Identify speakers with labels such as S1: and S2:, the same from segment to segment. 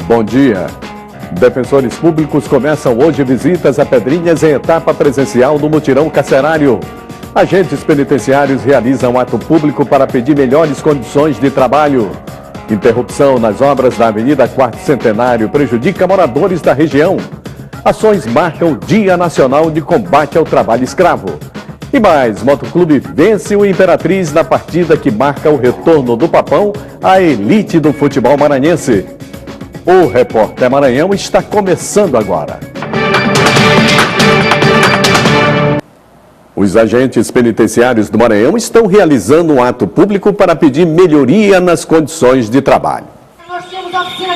S1: Bom dia. Defensores públicos começam hoje visitas a Pedrinhas em etapa presencial do mutirão carcerário. Agentes penitenciários realizam ato público para pedir melhores condições de trabalho. Interrupção nas obras da Avenida Quarto Centenário prejudica moradores da região. Ações marcam o Dia Nacional de Combate ao Trabalho Escravo. E mais, Motoclube vence o Imperatriz na partida que marca o retorno do Papão à elite do futebol maranhense. O Repórter Maranhão está começando agora. Os agentes penitenciários do Maranhão estão realizando um ato público para pedir melhoria nas condições de trabalho.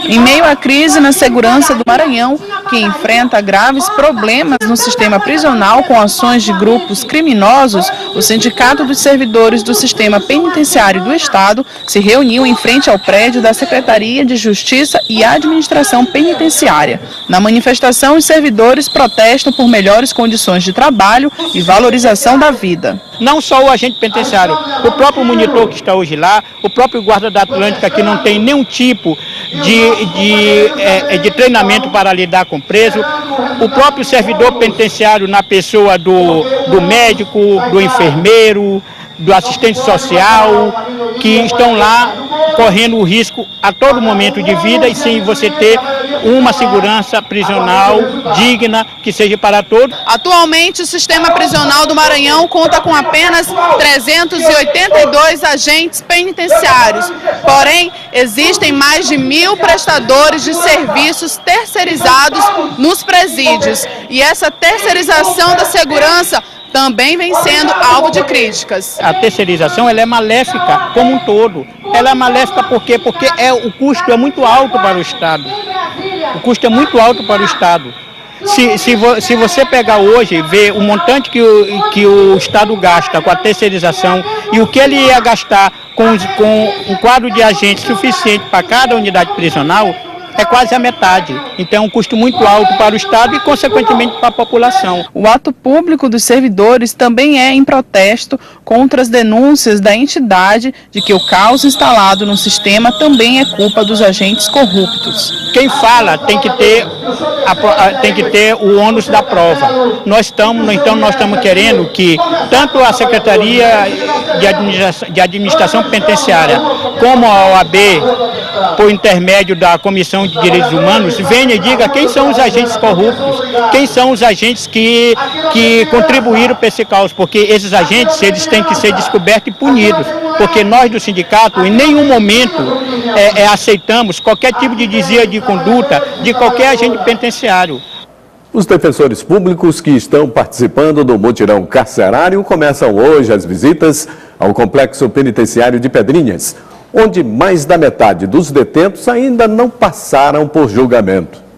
S2: Em meio à crise na segurança do Maranhão, que enfrenta graves problemas no sistema prisional com ações de grupos criminosos, o Sindicato dos Servidores do Sistema Penitenciário do Estado se reuniu em frente ao prédio da Secretaria de Justiça e Administração Penitenciária. Na manifestação, os servidores protestam por melhores condições de trabalho e valorização da vida.
S3: Não só o agente penitenciário, o próprio monitor que está hoje lá, o próprio guarda da Atlântica que não tem nenhum tipo de treinamento para lidar com preso, o próprio servidor penitenciário na pessoa do médico, do enfermeiro, do assistente social, que estão lá correndo o risco a todo momento de vida e sem você ter uma segurança prisional digna que seja para todos.
S2: Atualmente, o sistema prisional do Maranhão conta com apenas 382 agentes penitenciários. Porém, existem mais de 1.000 prestadores de serviços terceirizados nos presídios. E essa terceirização da segurança também vem sendo alvo de críticas.
S3: A terceirização ela é maléfica como um todo. Ela é maléfica por quê? Porque o custo é muito alto para o Estado. O custo é muito alto para o Estado. Se você pegar hoje e ver o montante que o Estado gasta com a terceirização e o que ele ia gastar com um quadro de agentes suficiente para cada unidade prisional, é quase a metade. Então é um custo muito alto para o Estado e, consequentemente, para a população.
S2: O ato público dos servidores também é em protesto contra as denúncias da entidade de que o caos instalado no sistema também é culpa dos agentes corruptos.
S3: Quem fala tem que ter o ônus da prova. Nós estamos querendo que tanto a Secretaria de Administração Penitenciária como a OAB, por intermédio da Comissão de Direitos Humanos, venha e diga quem são os agentes corruptos, quem são os agentes que contribuíram para esse caos, porque esses agentes eles têm que ser descobertos e punidos, porque nós do sindicato em nenhum momento aceitamos qualquer tipo de desvio de conduta de qualquer agente penitenciário.
S1: Os defensores públicos que estão participando do mutirão carcerário começam hoje as visitas ao Complexo Penitenciário de Pedrinhas, onde mais da metade dos detentos ainda não passaram por julgamento.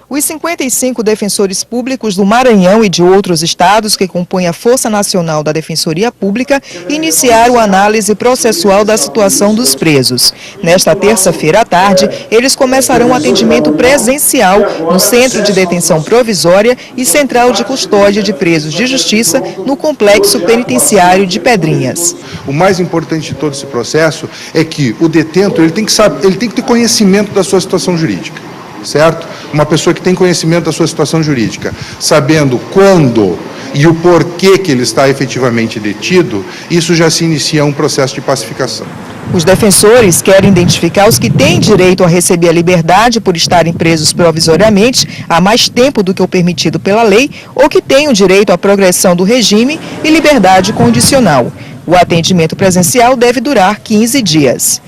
S4: Os 55 defensores públicos do Maranhão e de outros estados que compõem a Força Nacional da Defensoria Pública iniciaram a análise processual da situação dos presos. Nesta terça-feira à tarde, eles começarão o atendimento presencial no Centro de Detenção Provisória e Central de Custódia de Presos de Justiça no Complexo Penitenciário de Pedrinhas.
S5: O mais importante de todo esse processo é que o detento ele tem que ter conhecimento da sua situação jurídica. Certo? Uma pessoa que tem conhecimento da sua situação jurídica, sabendo quando e o porquê que ele está efetivamente detido, isso já se inicia um processo de pacificação.
S4: Os defensores querem identificar os que têm direito a receber a liberdade por estarem presos provisoriamente há mais tempo do que o permitido pela lei ou que têm o direito à progressão do regime e liberdade condicional. O atendimento presencial deve durar 15 dias.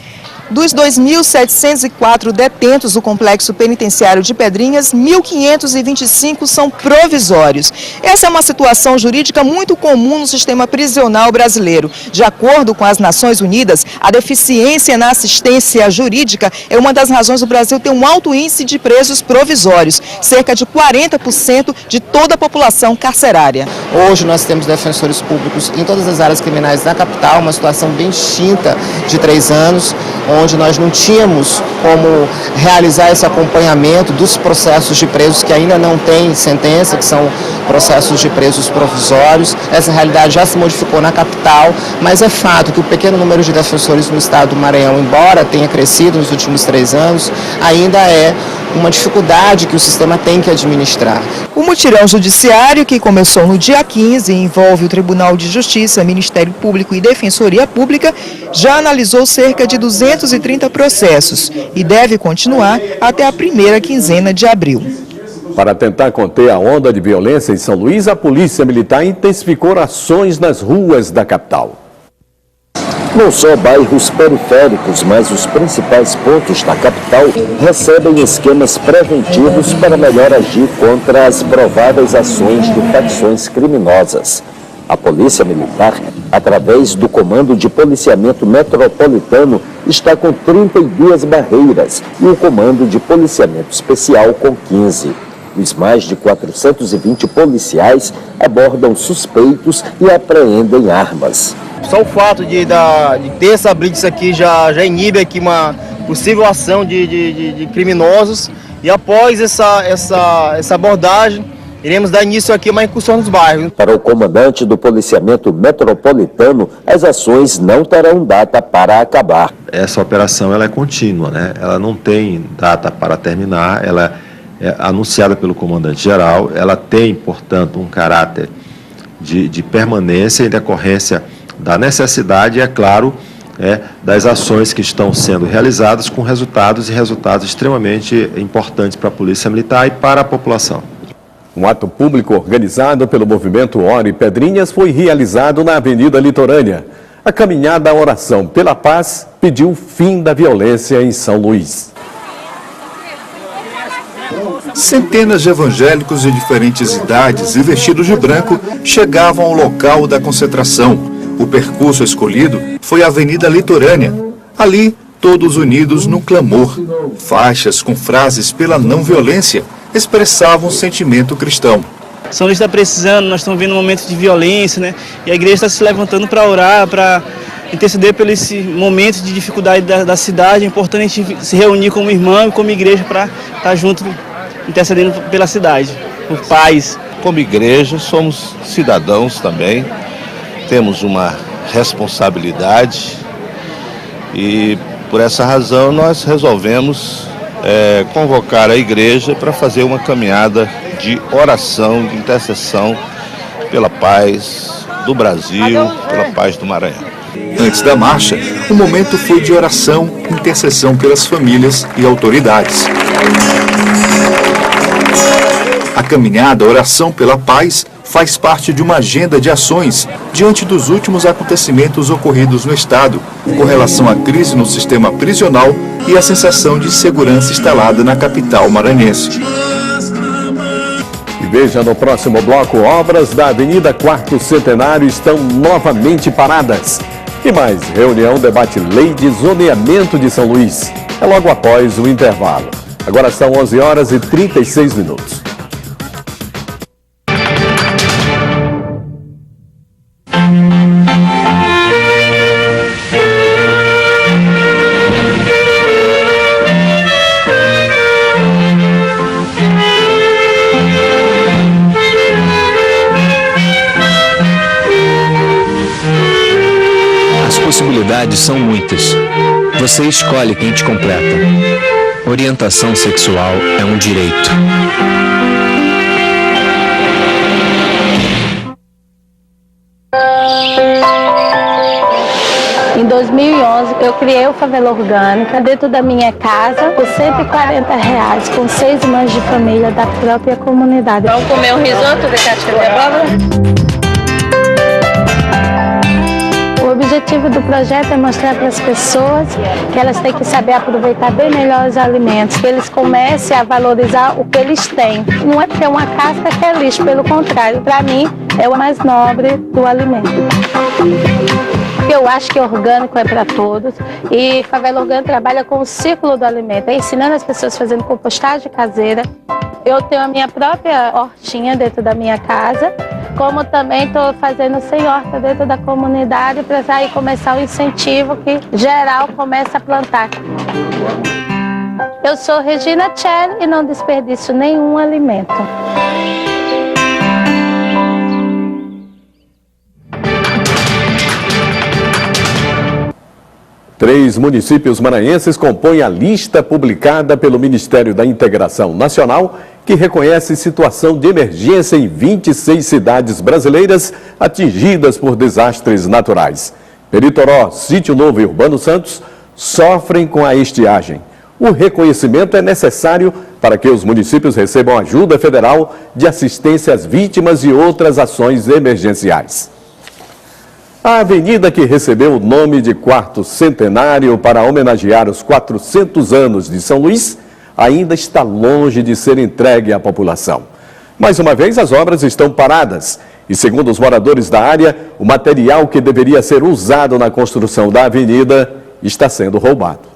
S4: Dos 2.704 detentos do Complexo Penitenciário de Pedrinhas, 1.525 são provisórios. Essa é uma situação jurídica muito comum no sistema prisional brasileiro. De acordo com as Nações Unidas, a deficiência na assistência jurídica é uma das razões do Brasil ter um alto índice de presos provisórios, cerca de 40% de toda a população carcerária.
S6: Hoje nós temos defensores públicos em todas as áreas criminais da capital, uma situação bem distinta de 3 anos, onde nós não tínhamos como realizar esse acompanhamento dos processos de presos que ainda não têm sentença, que são processos de presos provisórios. Essa realidade já se modificou na capital, mas é fato que o pequeno número de defensores no estado do Maranhão, embora tenha crescido nos últimos 3 anos, ainda é uma dificuldade que o sistema tem que administrar.
S4: O mutirão judiciário, que começou no dia 15 e envolve o Tribunal de Justiça, Ministério Público e Defensoria Pública, já analisou cerca de 230 processos e deve continuar até a primeira quinzena de abril.
S1: Para tentar conter a onda de violência em São Luís, a Polícia Militar intensificou ações nas ruas da capital.
S7: Não só bairros periféricos, mas os principais pontos da capital recebem esquemas preventivos para melhor agir contra as prováveis ações de facções criminosas. A Polícia Militar, através do Comando de Policiamento Metropolitano, está com 32 barreiras e o Comando de Policiamento Especial com 15. Os mais de 420 policiais abordam suspeitos e apreendem armas.
S8: Só o fato de ter essa blitz aqui já inibe aqui uma possível ação de criminosos, e após essa abordagem, iremos dar início aqui a uma incursão nos bairros.
S7: Para o comandante do Policiamento Metropolitano, as ações não terão data para acabar.
S9: Essa operação ela é contínua, né? Ela não tem data para terminar, ela é anunciada pelo comandante-geral, ela tem, portanto, um caráter de permanência em decorrência da necessidade, é claro, das ações que estão sendo realizadas com resultados extremamente importantes para a Polícia Militar e para a população.
S1: Um ato público organizado pelo movimento Ore Pedrinhas foi realizado na Avenida Litorânea. A caminhada à oração pela paz pediu o fim da violência em São Luís.
S10: Centenas de evangélicos de diferentes idades e vestidos de branco chegavam ao local da concentração. O percurso escolhido foi a Avenida Litorânea. Ali, todos unidos num clamor. Faixas com frases pela não violência expressavam o sentimento cristão.
S11: São Luís está precisando, nós estamos vendo um momento de violência, né? E a igreja está se levantando para orar, para interceder pelo esse momento de dificuldade da cidade. É importante a gente se reunir como irmão e como igreja para estar junto, intercedendo pela cidade, por paz.
S12: Como igreja, somos cidadãos também, temos uma responsabilidade e, por essa razão, nós resolvemos convocar a igreja para fazer uma caminhada de oração, de intercessão pela paz do Brasil, pela paz do Maranhão.
S10: Antes da marcha, o momento foi de oração, intercessão pelas famílias e autoridades. A caminhada Oração pela Paz faz parte de uma agenda de ações diante dos últimos acontecimentos ocorridos no Estado, com relação à crise no sistema prisional e a sensação de insegurança instalada na capital maranhense.
S1: E veja no próximo bloco, obras da Avenida Quarto Centenário estão novamente paradas. E mais, reunião debate lei de zoneamento de São Luís. É logo após o intervalo. Agora são 11h36.
S13: As possibilidades são muitas. Você escolhe quem te completa. Orientação sexual é um direito.
S14: Em 2011, eu criei o Favela Orgânica dentro da minha casa por R$140, com 6 mães de família da própria comunidade.
S15: Vamos comer um risoto de casca de abóbora?
S14: O objetivo do projeto é mostrar para as pessoas que elas têm que saber aproveitar bem melhor os alimentos, que eles comecem a valorizar o que eles têm. Não é porque é uma casca que é lixo, pelo contrário, para mim é o mais nobre do alimento. Eu acho que orgânico é para todos e Favela Orgânica trabalha com o ciclo do alimento, ensinando as pessoas fazendo compostagem caseira. Eu tenho a minha própria hortinha dentro da minha casa, como também estou fazendo sem horta dentro da comunidade para aí começar o incentivo que geral começa a plantar. Eu sou Regina Tchelle e não desperdiço nenhum alimento.
S1: Três municípios maranhenses compõem a lista publicada pelo Ministério da Integração Nacional, que reconhece situação de emergência em 26 cidades brasileiras atingidas por desastres naturais. Peritoró, Sítio Novo e Urbano Santos sofrem com a estiagem. O reconhecimento é necessário para que os municípios recebam ajuda federal de assistência às vítimas e outras ações emergenciais. A avenida que recebeu o nome de Quarto Centenário para homenagear os 400 anos de São Luís ainda está longe de ser entregue à população. Mais uma vez, as obras estão paradas e, segundo os moradores da área, o material que deveria ser usado na construção da avenida está sendo roubado.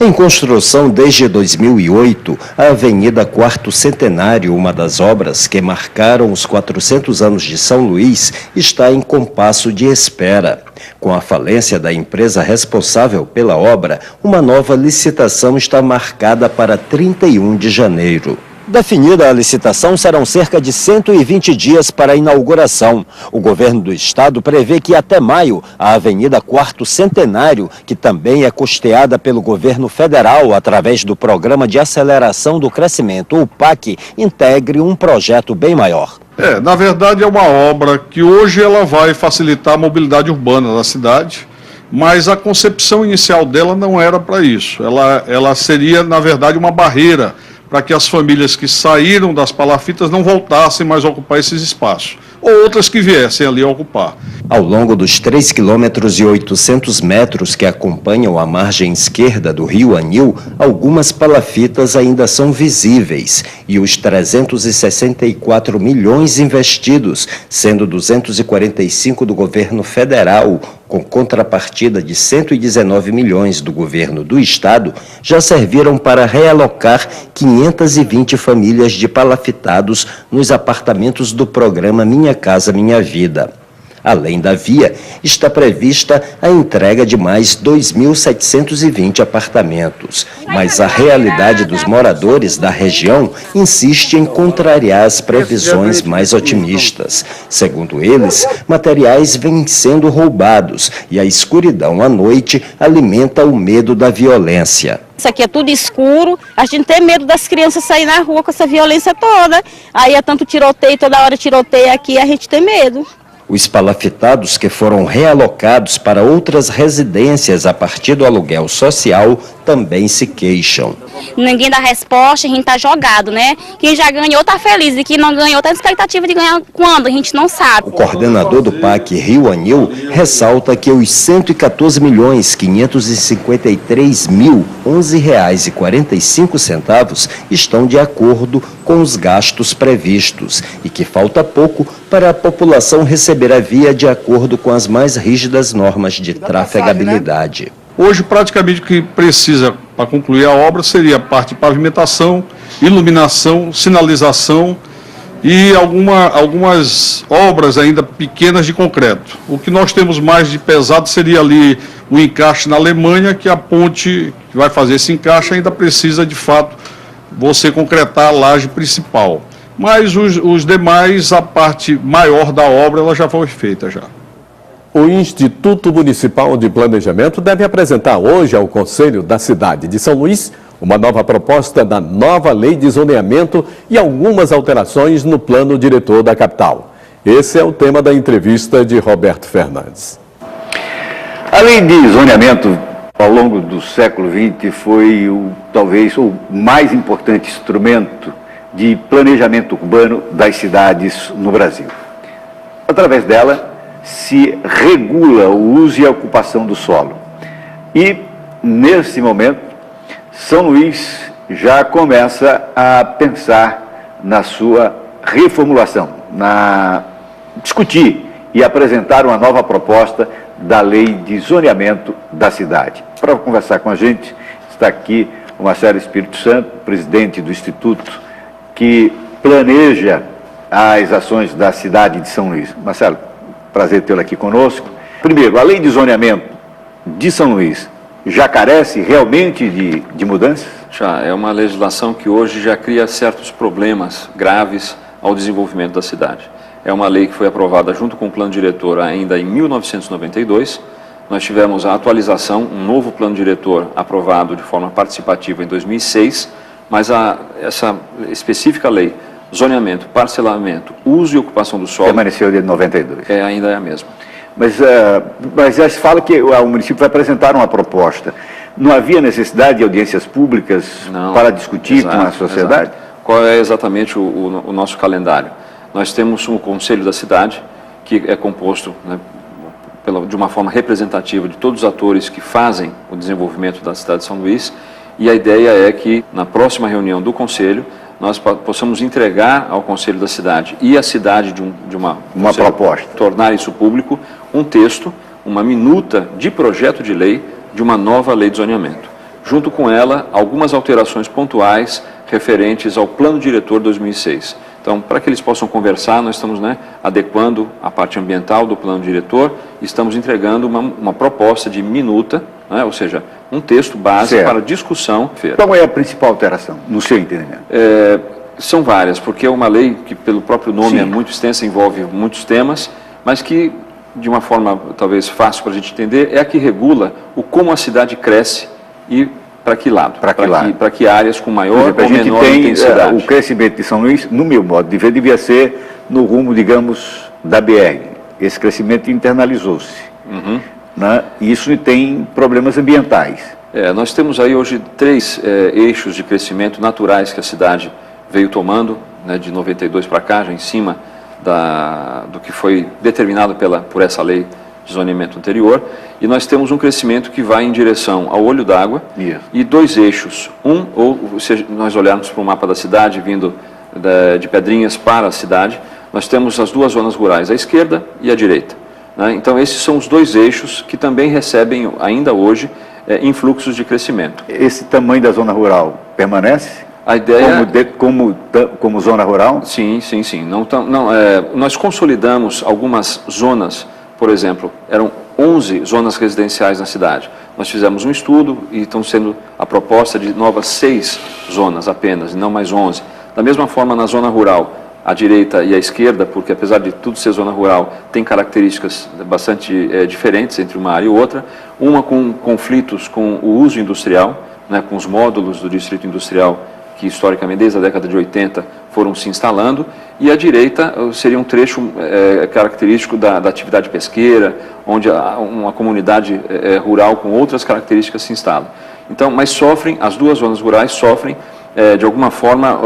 S7: Em construção desde 2008, a Avenida Quarto Centenário, uma das obras que marcaram os 400 anos de São Luís, está em compasso de espera. Com a falência da empresa responsável pela obra, uma nova licitação está marcada para 31 de janeiro. Definida a licitação, serão cerca de 120 dias para a inauguração. O governo do estado prevê que até maio, a Avenida Quarto Centenário, que também é custeada pelo governo federal através do Programa de Aceleração do Crescimento, o PAC, integre um projeto bem maior.
S16: Na verdade é uma obra que hoje ela vai facilitar a mobilidade urbana da cidade, mas a concepção inicial dela não era para isso. Ela seria, na verdade, uma barreira para que as famílias que saíram das palafitas não voltassem mais a ocupar esses espaços, ou outras que viessem ali a ocupar.
S7: Ao longo dos 3,8 km que acompanham a margem esquerda do rio Anil, algumas palafitas ainda são visíveis, e os 364 milhões investidos, sendo 245 do governo federal, com contrapartida de 119 milhões do governo do estado, já serviram para realocar 520 famílias de palafitados nos apartamentos do programa Minha Casa Minha Vida. Além da via, está prevista a entrega de mais 2.720 apartamentos. Mas a realidade dos moradores da região insiste em contrariar as previsões mais otimistas. Segundo eles, materiais vêm sendo roubados e a escuridão à noite alimenta o medo da violência.
S15: Isso aqui é tudo escuro, a gente tem medo das crianças saírem na rua com essa violência toda. Aí é tanto tiroteio, toda hora tiroteio aqui, a gente tem medo.
S7: Os palafitados que foram realocados para outras residências a partir do aluguel social também se queixam.
S15: Ninguém dá resposta, a gente tá jogado, né? Quem já ganhou tá feliz e quem não ganhou tá na expectativa de ganhar quando, a gente não sabe.
S7: O coordenador do PAC Rio Anil ressalta que os 114.553.011,45 estão de acordo com os gastos previstos e que falta pouco para a população receber a via de acordo com as mais rígidas normas de trafegabilidade.
S16: Hoje, praticamente, o que precisa para concluir a obra seria a parte de pavimentação, iluminação, sinalização e algumas obras ainda pequenas de concreto. O que nós temos mais de pesado seria ali o encaixe na Alemanha, que a ponte que vai fazer esse encaixe ainda precisa, de fato, você concretar a laje principal. Mas os demais, a parte maior da obra, ela já foi feita já.
S1: O Instituto Municipal de Planejamento deve apresentar hoje ao Conselho da cidade de São Luís uma nova proposta da nova lei de zoneamento e algumas alterações no plano diretor da capital. Esse é o tema da entrevista de Roberto Fernandes.
S17: A lei de zoneamento, ao longo do século XX, foi talvez o mais importante instrumento de planejamento urbano das cidades no Brasil. Através dela, se regula o uso e a ocupação do solo. E, nesse momento, São Luís já começa a pensar na sua reformulação, discutir e apresentar uma nova proposta da lei de zoneamento da cidade. Para conversar com a gente, está aqui o Marcelo Espírito Santo, presidente do Instituto, que planeja às ações da cidade de São Luís. Marcelo, prazer tê-lo aqui conosco. Primeiro, a lei de zoneamento de São Luís já carece realmente de mudanças?
S18: Já, é uma legislação que hoje já cria certos problemas graves ao desenvolvimento da cidade. É uma lei que foi aprovada junto com o plano diretor ainda em 1992. Nós tivemos a atualização, um novo plano diretor aprovado de forma participativa em 2006, mas essa específica lei, zoneamento, parcelamento, uso e ocupação do solo...
S17: Permaneceu de 92.
S18: Ainda é a mesma.
S17: Mas já se fala que o município vai apresentar uma proposta. Não havia necessidade de audiências públicas para discutir com a sociedade?
S18: Exato. Qual é exatamente o nosso calendário? Nós temos um conselho da cidade, que é composto, né, de uma forma representativa de todos os atores que fazem o desenvolvimento da cidade de São Luís, e a ideia é que na próxima reunião do conselho nós possamos entregar ao conselho da cidade e à cidade de uma
S17: proposta,
S18: tornar isso público, um texto, uma minuta de projeto de lei de uma nova lei de zoneamento. Junto com ela, algumas alterações pontuais referentes ao plano diretor 2006. Então, para que eles possam conversar, nós estamos adequando a parte ambiental do plano diretor e estamos entregando uma proposta de minuta, ou seja, um texto base para discussão.
S17: Qual é a principal alteração, no seu entendimento?
S18: São várias, porque é uma lei que, pelo próprio nome, é muito extensa, envolve muitos temas, mas que, de uma forma talvez fácil para a gente entender, é a que regula como a cidade cresce e para que lado? Para que áreas com maior ou menor intensidade?
S17: O crescimento de São Luís, no meu modo de ver, devia ser no rumo, digamos, da BR. Esse crescimento internalizou-se. Né? E isso tem problemas ambientais.
S18: Nós temos aí hoje 3 eixos de crescimento naturais que a cidade veio tomando, né, de 92 para cá, já em cima do que foi determinado por essa lei de zoneamento anterior, e nós temos um crescimento que vai em direção ao olho d'água e 2 eixos. Ou se nós olharmos para o mapa da cidade, vindo de Pedrinhas para a cidade, nós temos as 2 zonas rurais, a esquerda e a direita. Né? Então, esses são os 2 eixos que também recebem, ainda hoje, influxos de crescimento.
S17: Esse tamanho da zona rural permanece?
S18: A ideia...
S17: como zona rural?
S18: Sim. Nós consolidamos algumas zonas. Por exemplo, eram 11 zonas residenciais na cidade. Nós fizemos um estudo e estão sendo a proposta de novas 6 zonas apenas, e não mais 11. Da mesma forma, na zona rural, a direita e a esquerda, porque apesar de tudo ser zona rural, tem características bastante diferentes entre uma área e outra. Uma com conflitos com o uso industrial, né, com os módulos do distrito industrial, que historicamente, desde a década de 80, foram se instalando, e a direita seria um trecho característico da atividade pesqueira, onde uma comunidade rural com outras características se instala. Então, mas sofrem, as 2 zonas rurais sofrem, de alguma forma,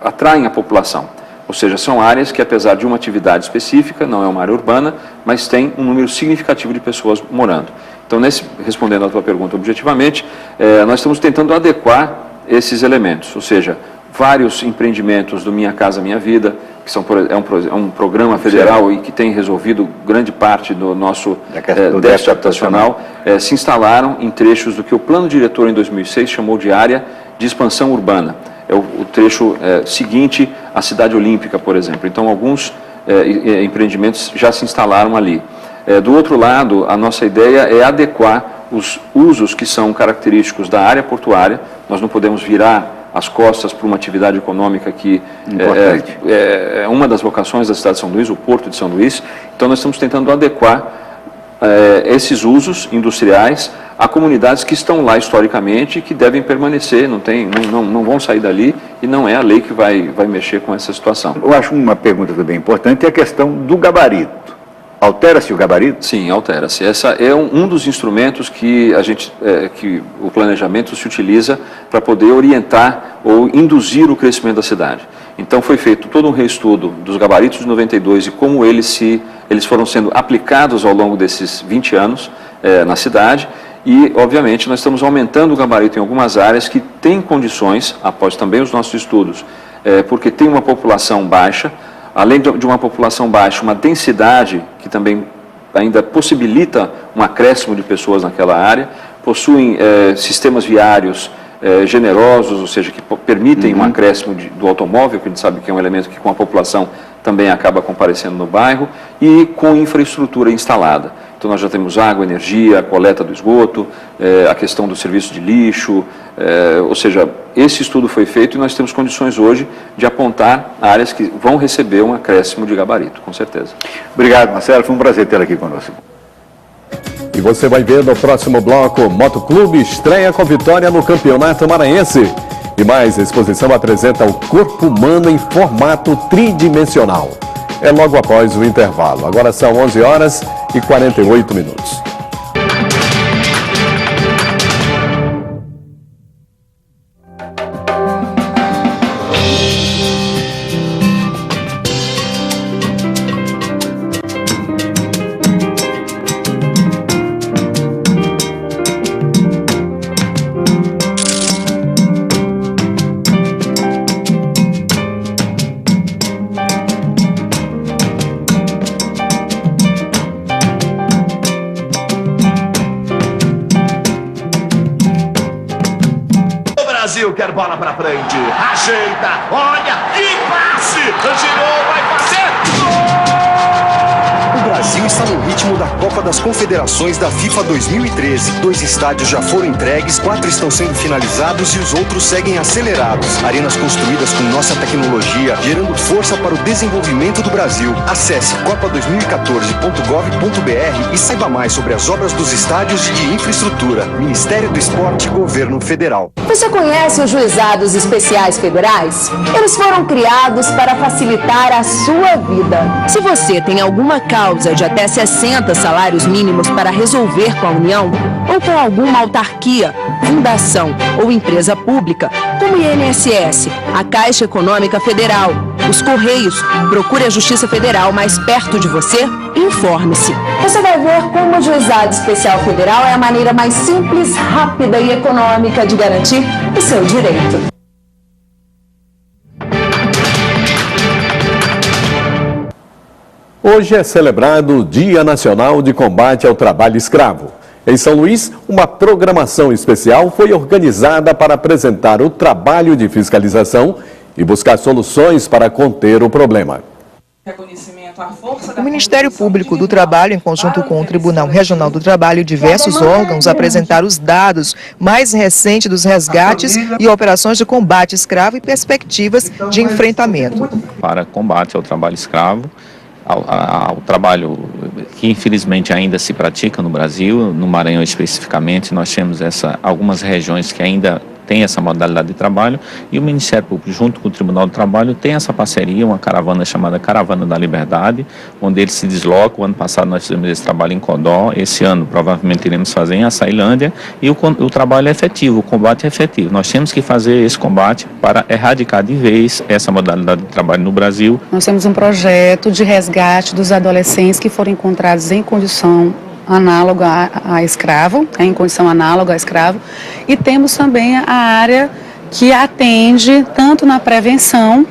S18: atraem a população. Ou seja, são áreas que, apesar de uma atividade específica, não é uma área urbana, mas tem um número significativo de pessoas morando. Então, respondendo à tua pergunta objetivamente, nós estamos tentando adequar esses elementos, ou seja, vários empreendimentos do Minha Casa Minha Vida, que é um programa federal e que tem resolvido grande parte do nosso déficit habitacional, se instalaram em trechos do que o plano diretor em 2006 chamou de área de expansão urbana. É o trecho seguinte à Cidade Olímpica, por exemplo. Então, alguns empreendimentos já se instalaram ali. Do outro lado, a nossa ideia é adequar os usos que são característicos da área portuária. Nós não podemos virar as costas para uma atividade econômica que é uma das vocações da cidade de São Luís, o Porto de São Luís. Então, nós estamos tentando adequar esses usos industriais a comunidades que estão lá historicamente e que devem permanecer, não vão sair dali, e não é a lei que vai mexer com essa situação.
S17: Eu acho uma pergunta também importante, é a questão do gabarito. Altera-se o gabarito?
S18: Sim, altera-se. Essa é um dos instrumentos que que o planejamento se utiliza para poder orientar ou induzir o crescimento da cidade. Então, foi feito todo um reestudo dos gabaritos de 92 e como eles foram sendo aplicados ao longo desses 20 anos na cidade. E, obviamente, nós estamos aumentando o gabarito em algumas áreas que têm condições, após também os nossos estudos, porque tem uma população baixa. Além de uma população baixa, uma densidade que também ainda possibilita um acréscimo de pessoas naquela área, possuem sistemas viários generosos, ou seja, que permitem um acréscimo do automóvel, que a gente sabe que é um elemento que com a população também acaba comparecendo no bairro, e com infraestrutura instalada. Então nós já temos água, energia, a coleta do esgoto, a questão do serviço de lixo, ou seja, esse estudo foi feito e nós temos condições hoje de apontar áreas que vão receber um acréscimo de gabarito, com certeza.
S17: Obrigado, Marcelo, foi um prazer tê-lo aqui conosco.
S1: E você vai ver no próximo bloco, Motoclube estreia com vitória no Campeonato Maranhense. E mais, a exposição apresenta o corpo humano em formato tridimensional. É logo após o intervalo. Agora são 11h48.
S19: Quer bola pra frente, ajeita, olha e passe, girou, vai fazer gol!
S20: O Brasil está no ritmo da Copa das Confederações da FIFA 2013. 2 estádios já foram entregues, 4 estão sendo finalizados e os outros seguem acelerados. Arenas construídas com nossa tecnologia, gerando força para o desenvolvimento do Brasil. Acesse copa2014.gov.br e saiba mais sobre as obras dos estádios e de infraestrutura. Ministério do Esporte e Governo Federal.
S21: Você conhece os juizados especiais federais? Eles foram criados para facilitar a sua vida. Se você tem alguma causa de até 60 salários mínimos para resolver com a União, ou com alguma autarquia, fundação ou empresa pública, como o INSS, a Caixa Econômica Federal, os Correios, procure a Justiça Federal mais perto de você e informe-se. Você vai ver como o Juizado Especial Federal é a maneira mais simples, rápida e econômica de garantir o seu direito.
S1: Hoje é celebrado o Dia Nacional de Combate ao Trabalho Escravo. Em São Luís, uma programação especial foi organizada para apresentar o trabalho de fiscalização e buscar soluções para conter o problema.
S4: O Ministério Público do Trabalho, em conjunto com o Tribunal Regional do Trabalho e diversos órgãos, apresentaram os dados mais recentes dos resgates e operações de combate escravo e perspectivas de enfrentamento.
S22: Para combate ao trabalho escravo, ao trabalho que infelizmente ainda se pratica no Brasil, no Maranhão especificamente, nós temos algumas regiões que ainda tem essa modalidade de trabalho, e o Ministério Público, junto com o Tribunal do Trabalho, tem essa parceria, uma caravana chamada Caravana da Liberdade, onde eles se deslocam. O ano passado nós fizemos esse trabalho em Codó, esse ano provavelmente iremos fazer em Açailândia, e o trabalho é efetivo, o combate é efetivo. Nós temos que fazer esse combate para erradicar de vez essa modalidade de trabalho no Brasil.
S23: Nós temos um projeto de resgate dos adolescentes que foram encontrados em condição análoga a escravo, em condição análoga a escravo, e temos também a área que atende tanto na prevenção,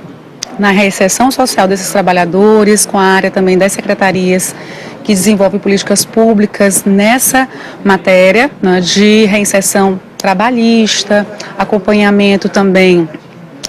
S23: na reinserção social desses trabalhadores, com a área também das secretarias que desenvolvem políticas públicas nessa matéria, né, de reinserção trabalhista, acompanhamento também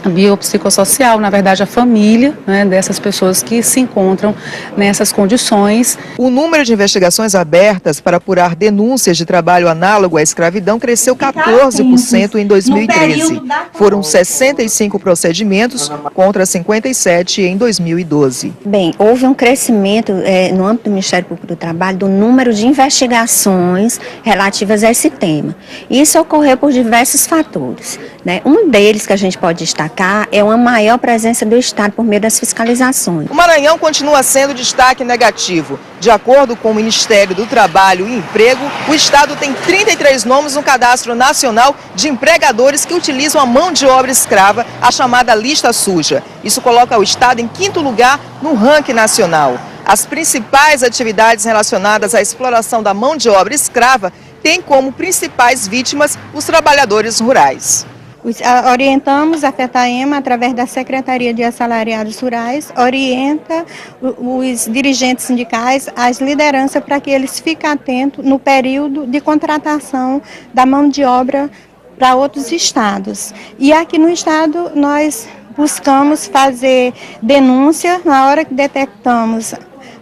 S23: biopsicossocial, na verdade a família, né, dessas pessoas que se encontram nessas condições.
S4: O número de investigações abertas para apurar denúncias de trabalho análogo à escravidão cresceu 14% em 2013. Foram 65 procedimentos contra 57 em 2012.
S24: Bem, houve um crescimento no âmbito do Ministério Público do Trabalho do número de investigações relativas a esse tema. Isso ocorreu por diversos fatores, né? Um deles que a gente pode destacar é uma maior presença do Estado por meio das fiscalizações.
S4: O Maranhão continua sendo destaque negativo. De acordo com o Ministério do Trabalho e Emprego, o Estado tem 33 nomes no Cadastro Nacional de Empregadores que utilizam a mão de obra escrava, a chamada lista suja. Isso coloca o Estado em 5º lugar no ranking nacional. As principais atividades relacionadas à exploração da mão de obra escrava têm como principais vítimas os trabalhadores rurais.
S25: Orientamos a FETAEMA, através da Secretaria de Assalariados Rurais, orienta os dirigentes sindicais, as lideranças, para que eles fiquem atentos no período de contratação da mão de obra para outros estados. E aqui no estado nós buscamos fazer denúncia na hora que detectamos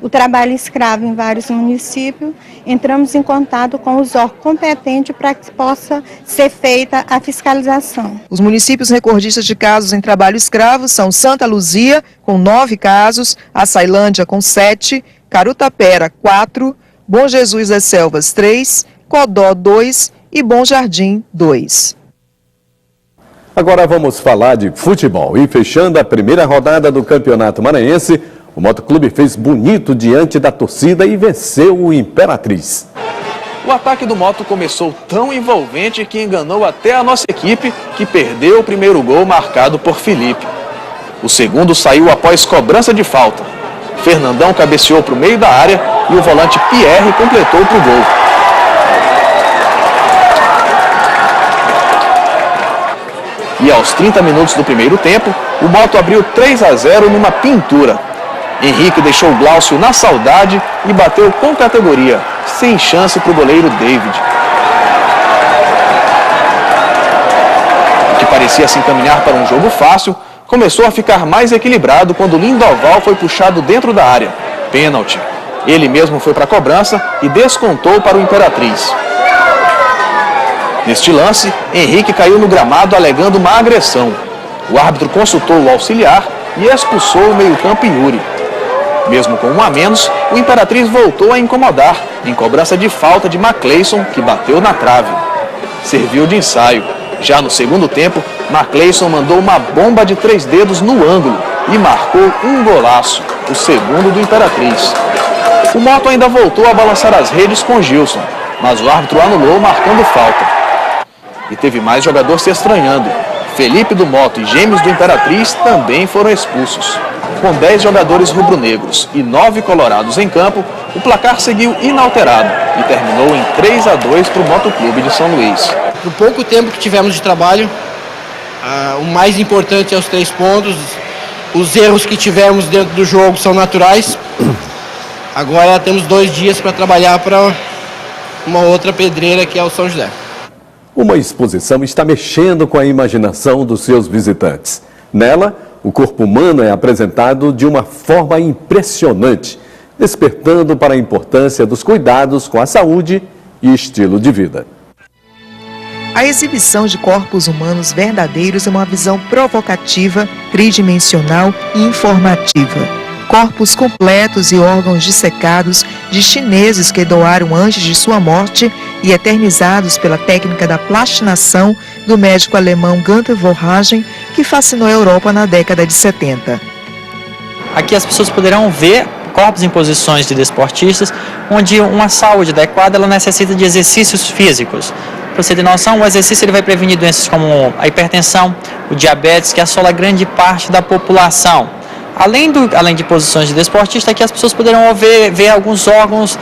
S25: o trabalho escravo em vários municípios, entramos em contato com os órgãos competentes para que possa ser feita a fiscalização.
S4: Os municípios recordistas de casos em trabalho escravo são Santa Luzia, com 9 casos, Açailândia, com 7, Carutapera, 4, Bom Jesus das Selvas, 3, Codó, 2 e Bom Jardim, 2.
S1: Agora vamos falar de futebol. E fechando a primeira rodada do Campeonato Maranhense, o Motoclube fez bonito diante da torcida e venceu o Imperatriz.
S2: O ataque do Moto começou tão envolvente que enganou até a nossa equipe, que perdeu o primeiro gol marcado por Felipe. O segundo saiu após cobrança de falta. Fernandão cabeceou para o meio da área e o volante Pierre completou para o gol. E aos 30 minutos do primeiro tempo, o Moto abriu 3-0 numa pintura. Henrique deixou o Glaucio na saudade e bateu com categoria, sem chance para o goleiro David. O que parecia se encaminhar para um jogo fácil, começou a ficar mais equilibrado quando Lindoval foi puxado dentro da área. Pênalti. Ele mesmo foi para a cobrança e descontou para o Imperatriz. Neste lance, Henrique caiu no gramado alegando uma agressão. O árbitro consultou o auxiliar e expulsou o meio-campo Yuri. Mesmo com 1 a menos, o Imperatriz voltou a incomodar, em cobrança de falta de Macleison, que bateu na trave. Serviu de ensaio. Já no segundo tempo, Macleison mandou uma bomba de 3 dedos no ângulo e marcou um golaço, o segundo do Imperatriz. O Moto ainda voltou a balançar as redes com Gilson, mas o árbitro anulou marcando falta. E teve mais jogador se estranhando. Felipe do Moto e Gêmeos do Imperatriz também foram expulsos. Com 10 jogadores rubro-negros e 9 colorados em campo, o placar seguiu inalterado e terminou em 3-2 para o Motoclube de São Luís.
S3: No pouco tempo que tivemos de trabalho, o mais importante é os 3 pontos. Os erros que tivemos dentro do jogo são naturais. Agora temos 2 dias para trabalhar para uma outra pedreira, que é o São José.
S1: Uma exposição está mexendo com a imaginação dos seus visitantes. Nela, o corpo humano é apresentado de uma forma impressionante, despertando para a importância dos cuidados com a saúde e estilo de vida.
S4: A exibição de corpos humanos verdadeiros é uma visão provocativa, tridimensional e informativa. Corpos completos e órgãos dissecados de chineses que doaram antes de sua morte e eternizados pela técnica da plastinação do médico alemão Gunther Vorhagen, que fascinou a Europa na década de 70.
S5: Aqui as pessoas poderão ver corpos em posições de desportistas, onde uma saúde adequada ela necessita de exercícios físicos. Para você ter noção, o exercício ele vai prevenir doenças como a hipertensão, o diabetes, que assola grande parte da população. Além de posições de desportista, aqui as pessoas poderão ver alguns órgãos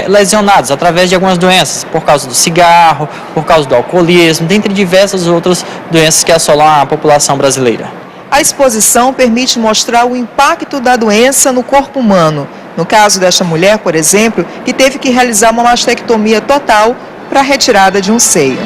S5: lesionados através de algumas doenças, por causa do cigarro, por causa do alcoolismo, dentre diversas outras doenças que assolam a população brasileira.
S4: A exposição permite mostrar o impacto da doença no corpo humano. No caso desta mulher, por exemplo, que teve que realizar uma mastectomia total para a retirada de um seio.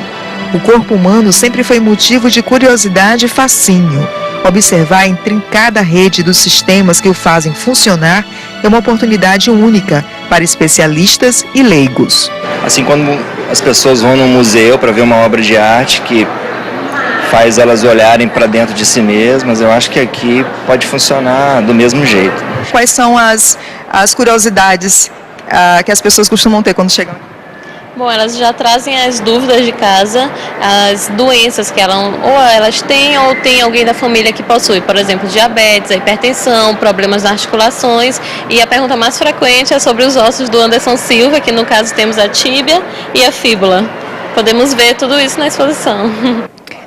S4: O corpo humano sempre foi motivo de curiosidade e fascínio. Observar a intrincada rede dos sistemas que o fazem funcionar é uma oportunidade única para especialistas e leigos.
S6: Assim, quando as pessoas vão num museu para ver uma obra de arte que faz elas olharem para dentro de si mesmas, eu acho que aqui pode funcionar do mesmo jeito.
S4: Quais são as curiosidades que as pessoas costumam ter quando chegam?
S8: Bom, elas já trazem as dúvidas de casa, as doenças que elas têm ou tem alguém da família que possui, por exemplo, diabetes, a hipertensão, problemas nas articulações. E a pergunta mais frequente é sobre os ossos do Anderson Silva, que no caso temos a tíbia e a fíbula. Podemos ver tudo isso na exposição.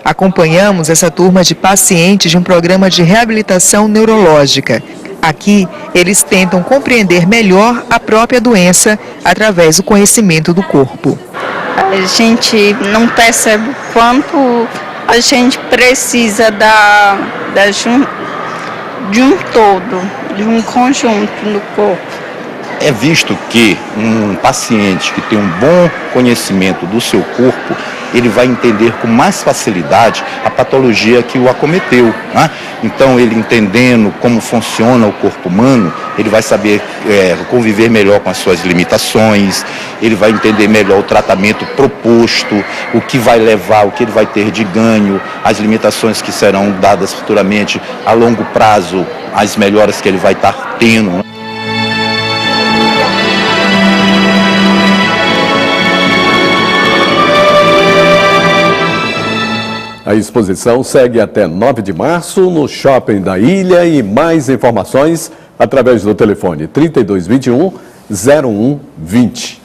S4: Acompanhamos essa turma de pacientes de um programa de reabilitação neurológica. Aqui, eles tentam compreender melhor a própria doença através do conhecimento do corpo.
S26: A gente não percebe o quanto a gente precisa de um todo, de um conjunto no corpo.
S9: É visto que um paciente que tem um bom conhecimento do seu corpo, ele vai entender com mais facilidade a patologia que o acometeu, né? Então, ele entendendo como funciona o corpo humano, ele vai saber conviver melhor com as suas limitações, ele vai entender melhor o tratamento proposto, o que vai levar, o que ele vai ter de ganho, as limitações que serão dadas futuramente, a longo prazo, as melhoras que ele vai estar tendo.
S1: A exposição segue até 9 de março no Shopping da Ilha e mais informações através do telefone 3221-0120.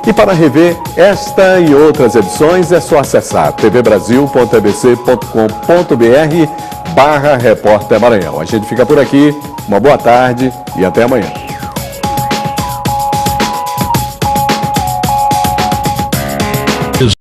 S1: E para rever esta e outras edições é só acessar tvbrasil.abc.com.br/Repórter Maranhão. A gente fica por aqui, uma boa tarde e até amanhã.